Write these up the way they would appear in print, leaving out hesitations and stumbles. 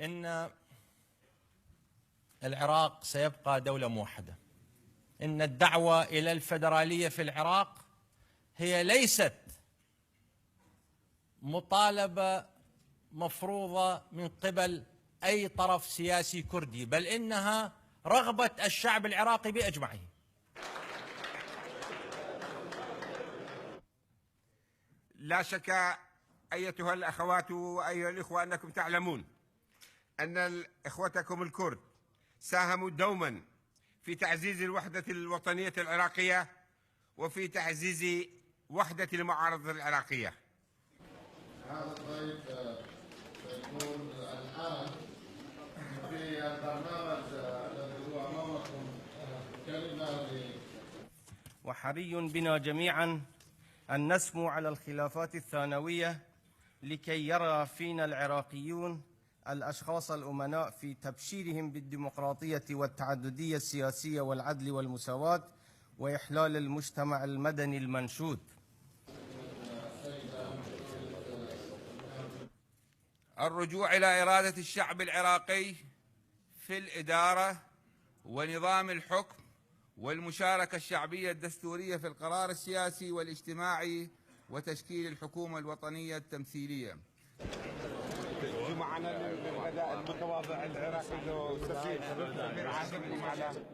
إن العراق سيبقى دولة موحدة. إن الدعوة إلى الفيدرالية في العراق هي ليست مطالبة مفروضة من قبل أي طرف سياسي كردي، بل إنها رغبة الشعب العراقي بأجمعه. لا شك أيتها الأخوات وأيها الإخوة أنكم تعلمون أن إخوتكم الكرد ساهموا دوما في تعزيز الوحدة الوطنية العراقية وفي تعزيز وحدة المعارضة العراقية. هذا الضيف سيكون الآن في البرنامج الذي هو أمامكم كلمة وحري بنا جميعا أن نسمو على الخلافات الثانوية لكي يرى فينا العراقيون الأشخاص الأمناء في تبشيرهم بالديمقراطية والتعددية السياسية والعدل والمساواة وإحلال المجتمع المدني المنشود. الرجوع إلى إرادة الشعب العراقي في الإدارة ونظام الحكم والمشاركة الشعبية الدستورية في القرار السياسي والاجتماعي وتشكيل الحكومة الوطنية التمثيلية.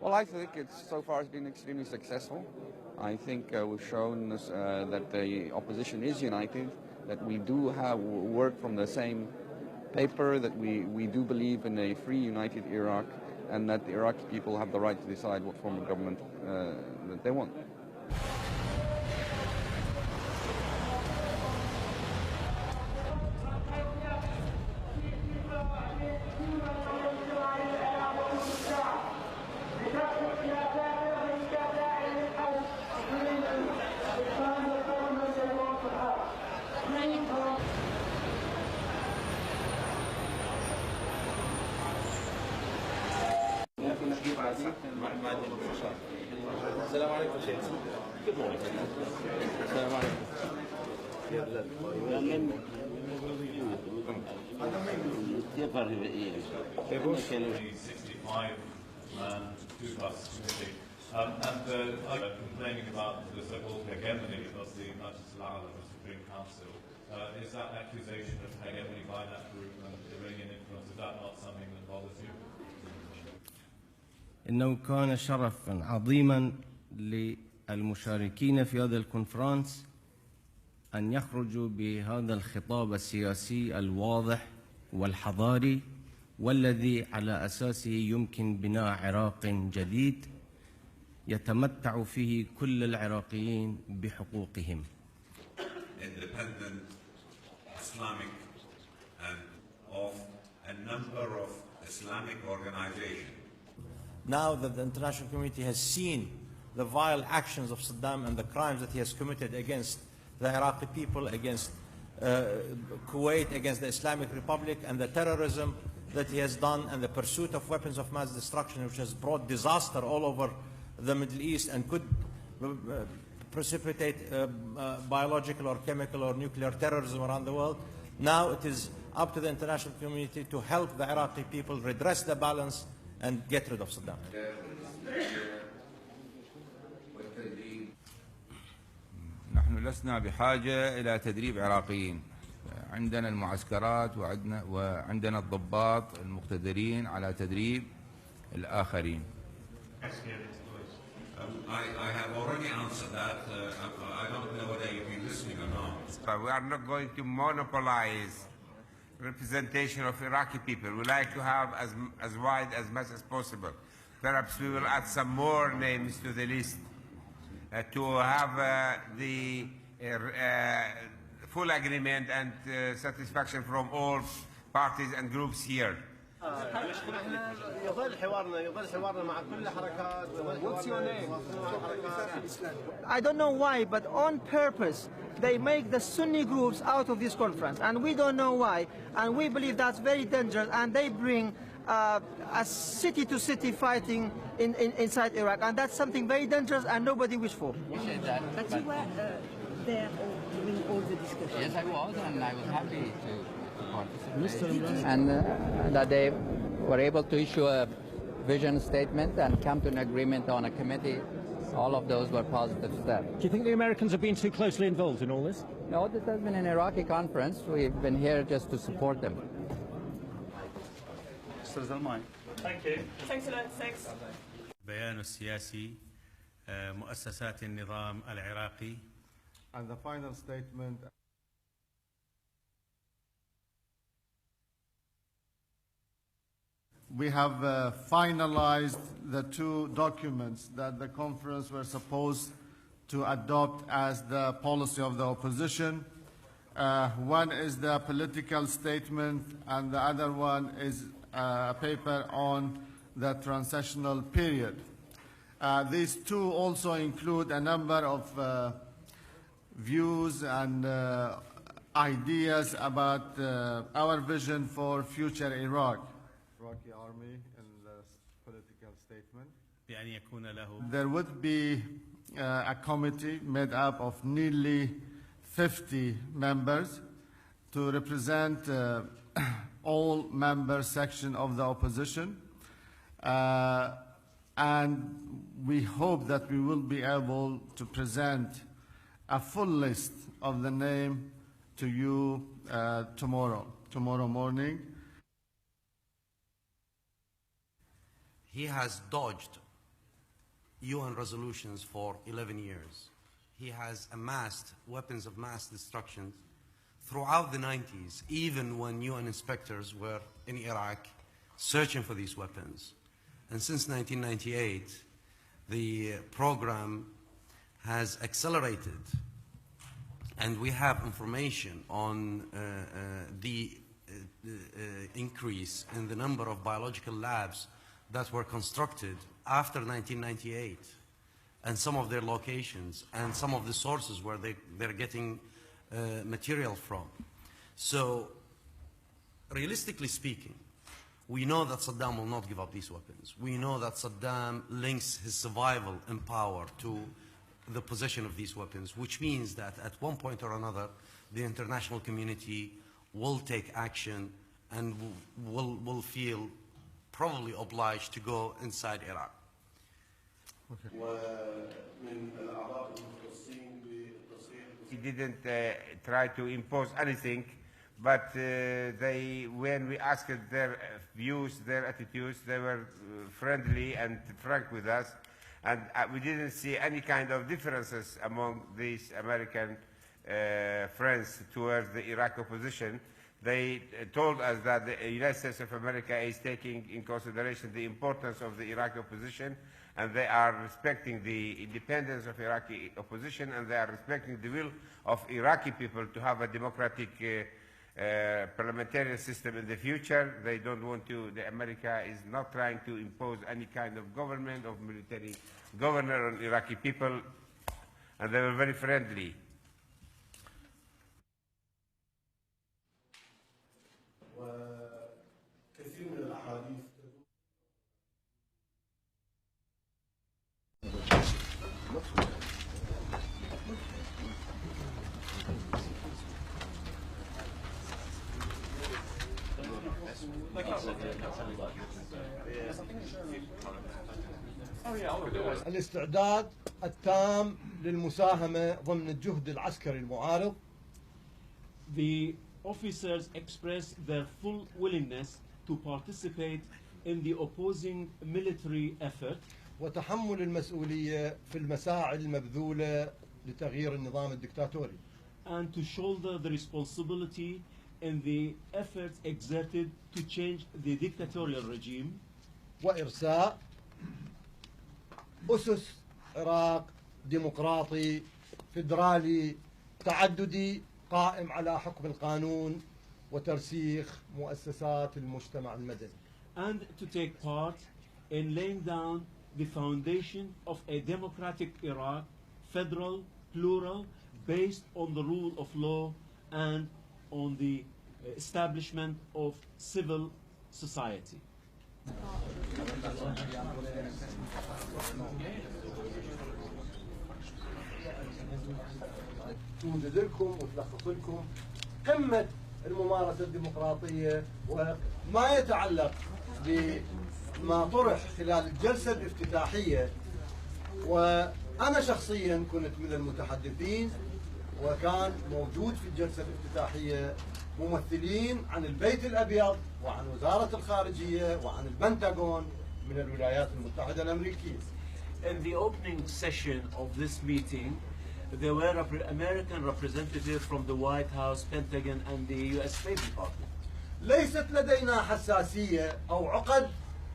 Well, I think so far it's been extremely successful. I think we've shown that the opposition is united, that we do have work from the same paper, that we do believe in a free, united Iraq, and that the Iraqi people have the right to decide what form of government that they want. السلام عليكم شيخ. Good morning. السلام عليكم. And complaining about the so-called hegemony of the Supreme Council. Is that accusation of hegemony by that group and Iranian influence, is that not something that bothers you? إنه كان شرفا عظيما للمشاركين في هذا الكونفرنس أن يخرجوا بهذا الخطاب السياسي الواضح والحضاري والذي على أساسه يمكن بناء عراق جديد يتمتع فيه كل العراقيين بحقوقهم. Independent, Islamic, and of a number of Islamic organizations. Now that the international community has seen the vile actions of Saddam and the crimes that he has committed against the Iraqi people, against Kuwait, against the Islamic Republic, and the terrorism that he has done, and the pursuit of weapons of mass destruction, which has brought disaster all over the Middle East and could precipitate biological or chemical or nuclear terrorism around the world. Now it is up to the international community to help the Iraqi people redress the balance and get rid of Saddam. نحن لسنا بحاجة إلى تدريب عراقيين. عندنا المعسكرات وعندنا الضباط المقتدرين على تدريب الآخرين. I have already answered that. I don't know whether you've been listening or not. We are not going to monopolize representation of Iraqi people. We like to have as wide as much as possible. Perhaps we will add some more names to the list to have the full agreement and satisfaction from all parties and groups here. I don't know why, but on purpose they make the Sunni groups out of this conference, and we don't know why, and we believe that's very dangerous, and they bring a city-to-city fighting inside Iraq, and that's something very dangerous and nobody wishes for. You said that. But you were there during all the discussions. Yes, I was, and I was happy to participate, and that they were able to issue a vision statement and come to an agreement on a committee. All of those were positive steps. Do you think the Americans have been too closely involved in all this? No, this has been an Iraqi conference. We've been here just to support them. Thank you. Thanks a lot. Thanks. بيان السياسي مؤسسات النظام العراقي. And the final statement. We have finalized the two documents that the conference were supposed to adopt as the policy of the opposition. One is the political statement, and the other one is a paper on the transitional period. These two also include a number of views and ideas about our vision for future Iraq. Iraqi army in the political statement. There would be a committee made up of nearly 50 members to represent all member sections of the opposition. And we hope that we will be able to present a full list of the name to you tomorrow morning. He has dodged UN resolutions for 11 years. He has amassed weapons of mass destruction throughout the 90s, even when UN inspectors were in Iraq searching for these weapons. And since 1998, the program has accelerated, and we have information on the increase in the number of biological labs that were constructed after 1998, and some of their locations and some of the sources where they're getting material from. So, realistically speaking, we know that Saddam will not give up these weapons. We know that Saddam links his survival in power to the possession of these weapons, which means that at one point or another, the international community will take action and will feel probably obliged to go inside Iraq. He didn't try to impose anything, but when we asked their views, their attitudes, they were friendly and frank with us, and we didn't see any kind of differences among these American friends towards the Iraq opposition. They told us that the United States of America is taking in consideration the importance of the Iraqi opposition, and they are respecting the independence of Iraqi opposition, and they are respecting the will of Iraqi people to have a democratic parliamentarian system in the future. They don't want to, America is not trying to impose any kind of government or military governor on Iraqi people, and they were very friendly. الاستعداد التام للمساهمة ضمن الجهد العسكري المعارض. The officers expressed their full willingness to participate in the opposing military effort. وتحمل المسؤولية في المساعي المبذولة لتغيير النظام الدكتاتوري. And to shoulder the responsibility in the efforts exerted to change the dictatorial regime. وإرساء أسس عراق ديمقراطي فيدرالي تعددي قائم على حكم القانون وترسيخ مؤسسات المجتمع المدني. And to take part in laying down the foundation of a democratic Iraq, federal, plural, based on the rule of law and on the establishment of civil society. توجد لكم وتلخص لكم قمة الممارسة الديمقراطية وما يتعلق بما طرح خلال الجلسة الافتتاحية. وأنا شخصيا كنت من المتحدثين، وكان موجود في الجلسة الافتتاحية ممثلين عن البيت الأبيض وعن وزارة الخارجية وعن البنتاغون من الولايات المتحدة الأمريكية. In the opening session of this meeting, there were American representatives from the White House, Pentagon, and the U.S. State Department. ليست لدينا حساسية أو عقد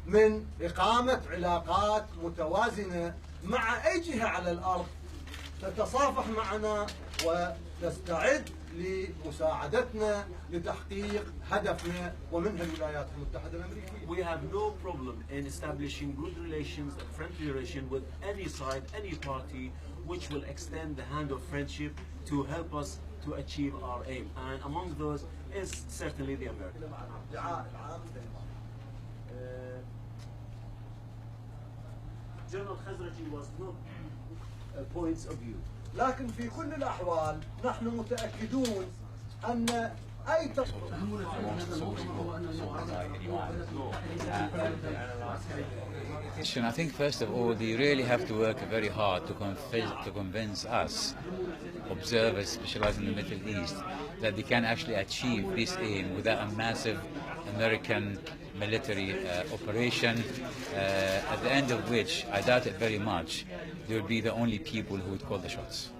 من إقامة علاقات متوازنة مع أي جهة على الأرض تتصافح معنا وتستعد لمساعدتنا لتحقيق هدفنا ومنها الولايات المتحدة الأمريكية. We have no problem in establishing good relations and friendly relations with any side, any party, which will extend the hand of friendship to help us to achieve our aim. And among those is certainly the American. General Khazraji was not points of view. لكن في كل الأحوال نحن متأكدون أن أي I think first of all, they really have to work very hard to convince us, observers specialized in the Middle East, that they can actually achieve this aim without a massive American military operation, at the end of which, I doubt it very much, they will be the only people who would call the shots.